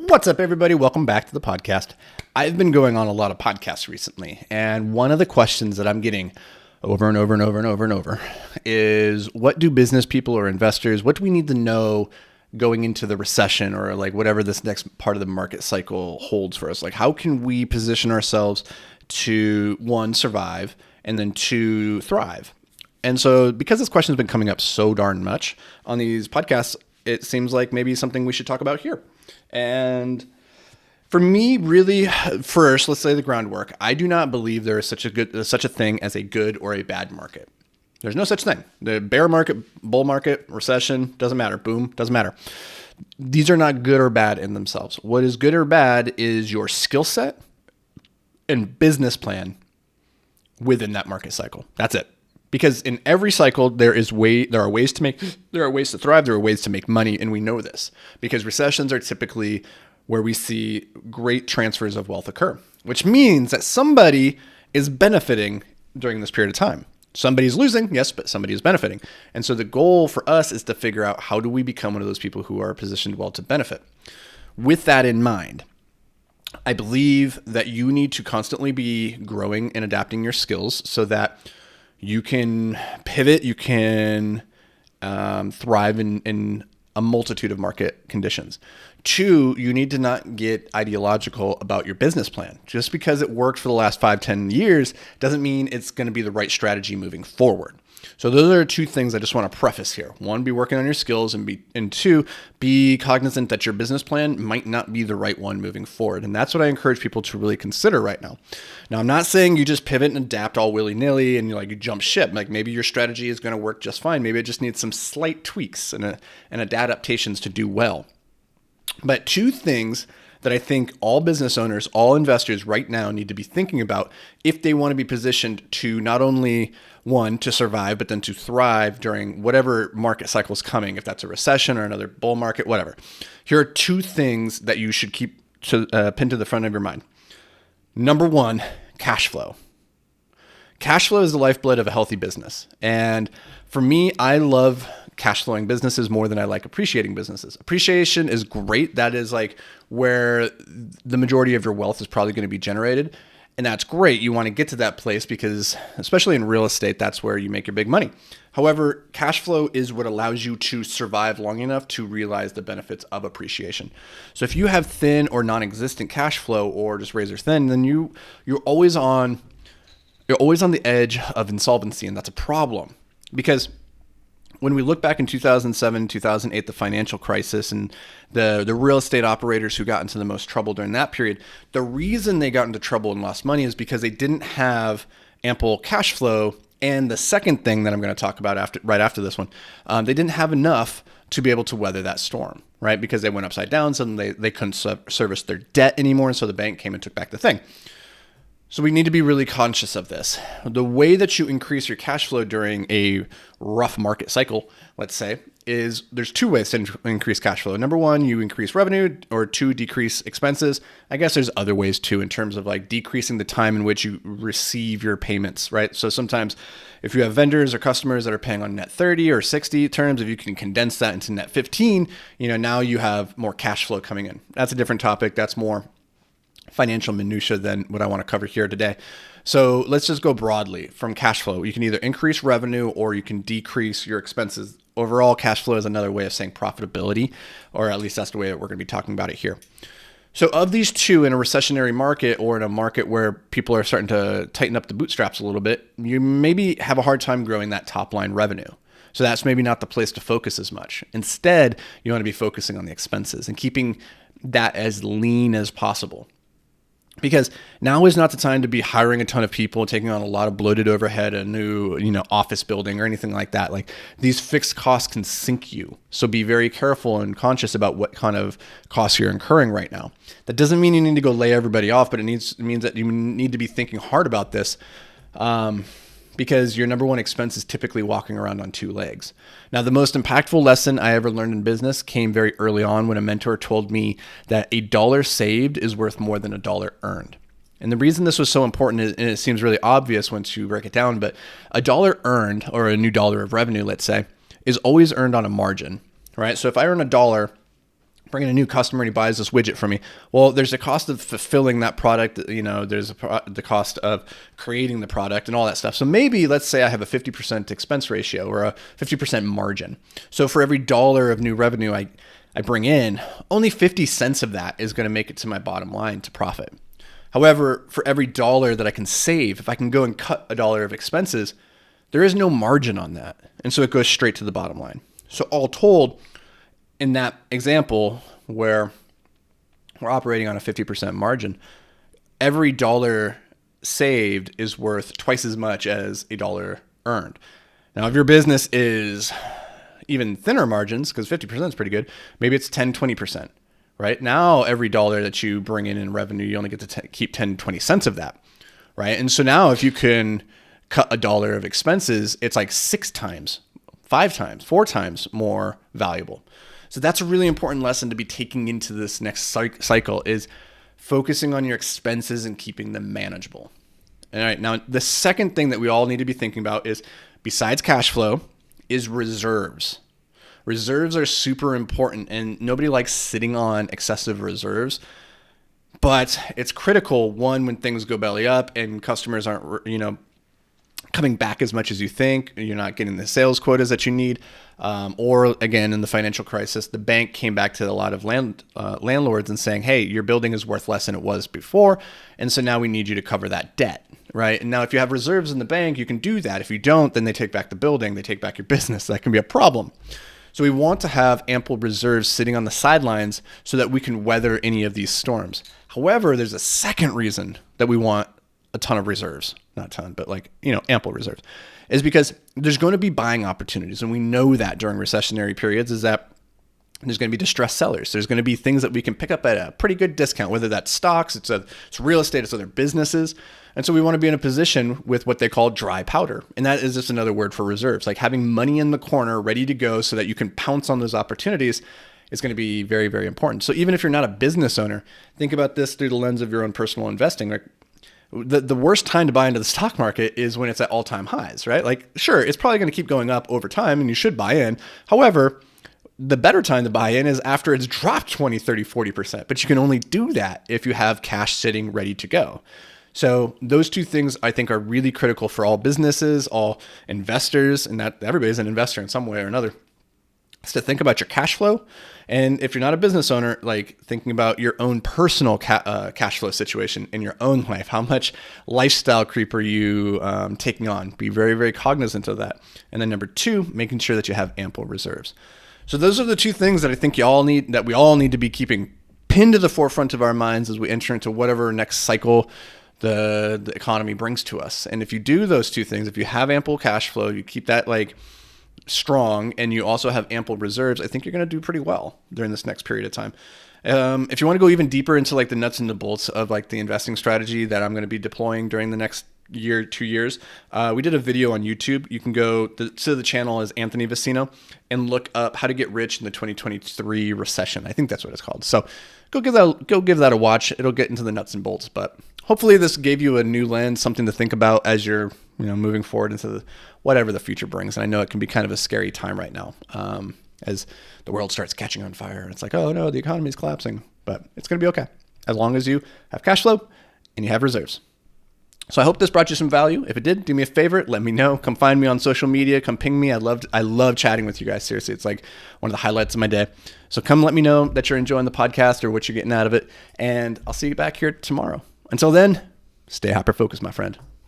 What's up, everybody? Welcome back to the podcast. I've been going on a lot of podcasts recently, and one of the questions that I'm getting over and over is, what do business people or investors, what do we need to know going into the recession or like whatever this next part of the market cycle holds for us? Like, how can we position ourselves to, one, survive, and then two, thrive? And so because this question has been coming up so darn much on these podcasts, it seems like maybe something we should talk about here. And for me, really, first, let's say the groundwork. I do not believe there is such a thing as a good or a bad market. There's no such thing. The bear market, bull market, recession, doesn't matter. Boom, doesn't matter. These are not good or bad in themselves. What is good or bad is your skill set and business plan within that market cycle. That's it. Because in every cycle, there are ways to thrive, there are ways to make money, and we know this because recessions are typically where we see great transfers of wealth occur, which means that somebody is benefiting during this period of time. Somebody's losing, yes, but somebody is benefiting. And so the goal for us is to figure out, how do we become one of those people who are positioned well to benefit? With that in mind, I believe that you need to constantly be growing and adapting your skills so that you can pivot, you can thrive in a multitude of market conditions. Two, you need to not get ideological about your business plan. Just because it worked for the last 5-10 years doesn't mean it's going to be the right strategy moving forward. So those are two things I just want to preface here. One, be working on your skills, and two, be cognizant that your business plan might not be the right one moving forward. And that's what I encourage people to really consider right now. Now, I'm not saying you just pivot and adapt all willy-nilly and you jump ship. Like, maybe your strategy is going to work just fine. Maybe it just needs some slight tweaks and adaptations to do well. But two things that I think all business owners, all investors right now need to be thinking about if they want to be positioned to not only, one, to survive, but then to thrive during whatever market cycle is coming, if that's a recession or another bull market, whatever. Here are two things that you should keep pinned to the front of your mind. Number one, cash flow. Cash flow is the lifeblood of a healthy business. And for me, I love cash flowing businesses more than I like appreciating businesses. Appreciation is great. That is like where the majority of your wealth is probably going to be generated. And that's great. You want to get to that place because, especially in real estate, that's where you make your big money. However, cash flow is what allows you to survive long enough to realize the benefits of appreciation. So if you have thin or non-existent cash flow, or just razor thin, then you're always on the edge of insolvency, and that's a problem. Because when we look back in 2007, 2008, the financial crisis and the real estate operators who got into the most trouble during that period, the reason they got into trouble and lost money is because they didn't have ample cash flow. And the second thing that I'm going to talk about right after this one, they didn't have enough to be able to weather that storm, right? Because they went upside down, so they couldn't service their debt anymore, and so the bank came and took back the thing. So we need to be really conscious of this. The way that you increase your cash flow during a rough market cycle, let's say, is there's two ways to increase cash flow. Number one, you increase revenue, or two, decrease expenses. I guess there's other ways too, in terms of like decreasing the time in which you receive your payments, right? So sometimes if you have vendors or customers that are paying on net 30 or 60 terms, if you can condense that into net 15, now you have more cash flow coming in. That's a different topic. That's more financial minutia than what I want to cover here today. So let's just go broadly from cash flow. You can either increase revenue or you can decrease your expenses. Overall, cash flow is another way of saying profitability, or at least that's the way that we're going to be talking about it here. So of these two, in a recessionary market or in a market where people are starting to tighten up the bootstraps a little bit, you maybe have a hard time growing that top line revenue. So that's maybe not the place to focus as much. Instead, you want to be focusing on the expenses and keeping that as lean as possible. Because now is not the time to be hiring a ton of people, taking on a lot of bloated overhead, a new, office building or anything like that. Like, these fixed costs can sink you. So be very careful and conscious about what kind of costs you're incurring right now. That doesn't mean you need to go lay everybody off, but it means that you need to be thinking hard about this. Because your number one expense is typically walking around on two legs. Now, the most impactful lesson I ever learned in business came very early on when a mentor told me that $1 saved is worth more than $1 earned. And the reason this was so important, and it seems really obvious once you break it down, but $1 earned, or a new dollar of revenue, let's say, is always earned on a margin, right? So if I earn $1, bring in a new customer and he buys this widget from me. Well, there's a cost of fulfilling that product. There's the cost of creating the product and all that stuff. So maybe let's say I have a 50% expense ratio or a 50% margin. So for every dollar of new revenue I bring in, only 50 cents of that is going to make it to my bottom line to profit. However, for every dollar that I can save, if I can go and cut a dollar of expenses, there is no margin on that. And so it goes straight to the bottom line. So all told, in that example where we're operating on a 50% margin, every dollar saved is worth twice as much as a dollar earned. Now, if your business is even thinner margins, because 50% is pretty good, maybe it's 10, 20%, right? Now, every dollar that you bring in revenue, you only get to keep 10, 20 cents of that, right? And so now if you can cut a dollar of expenses, it's like 6 times, 5 times, 4 times more valuable. So that's a really important lesson to be taking into this next cycle, is focusing on your expenses and keeping them manageable. All right. Now, the second thing that we all need to be thinking about is, besides cash flow, is reserves. Reserves are super important, and nobody likes sitting on excessive reserves. But it's critical, one, when things go belly up and customers aren't, coming back as much as you think, you're not getting the sales quotas that you need. Or again, in the financial crisis, the bank came back to a lot of landlords and saying, hey, your building is worth less than it was before. And so now we need you to cover that debt, right? And now if you have reserves in the bank, you can do that. If you don't, then they take back the building, they take back your business. That can be a problem. So we want to have ample reserves sitting on the sidelines so that we can weather any of these storms. However, there's a second reason that we want a ton of reserves, not a ton, but ample reserves, is because there's going to be buying opportunities. And we know that during recessionary periods is that there's going to be distressed sellers. There's going to be things that we can pick up at a pretty good discount, whether that's stocks, it's real estate, it's other businesses. And so we want to be in a position with what they call dry powder. And that is just another word for reserves, like having money in the corner ready to go so that you can pounce on those opportunities is going to be very, very important. So even if you're not a business owner, think about this through the lens of your own personal investing. Like, the worst time to buy into the stock market is when it's at all-time highs, right? Like, sure, it's probably going to keep going up over time and you should buy in. However, the better time to buy in is after it's dropped 20, 30, 40%. But you can only do that if you have cash sitting ready to go. So those two things I think are really critical for all businesses, all investors, and that everybody's an investor in some way or another. Is to think about your cash flow. And if you're not a business owner, like thinking about your own personal cash flow situation in your own life, how much lifestyle creep are you taking on? Be very, very cognizant of that. And then number 2, making sure that you have ample reserves. So those are the 2 things that I think we all need to be keeping pinned to the forefront of our minds as we enter into whatever next cycle the economy brings to us. And if you do those 2 things, if you have ample cash flow, you keep that strong, and you also have ample reserves, I think you're going to do pretty well during this next period of time. If you want to go even deeper into the nuts and the bolts of the investing strategy that I'm going to be deploying during the next year, 2 years, we did a video on YouTube. You can go to the channel as Anthony Vicino and look up how to get rich in the 2023 recession. I think that's what it's called. So go give that a watch. It'll get into the nuts and bolts, but hopefully this gave you a new lens, something to think about as you're moving forward into whatever the future brings. And I know it can be kind of a scary time right now as the world starts catching on fire. And it's like, oh no, the economy is collapsing, but it's going to be okay as long as you have cash flow and you have reserves. So I hope this brought you some value. If it did, do me a favor, let me know. Come find me on social media. Come ping me. I love chatting with you guys. Seriously, it's like one of the highlights of my day. So come let me know that you're enjoying the podcast or what you're getting out of it. And I'll see you back here tomorrow. Until then, stay hyper-focused, my friend.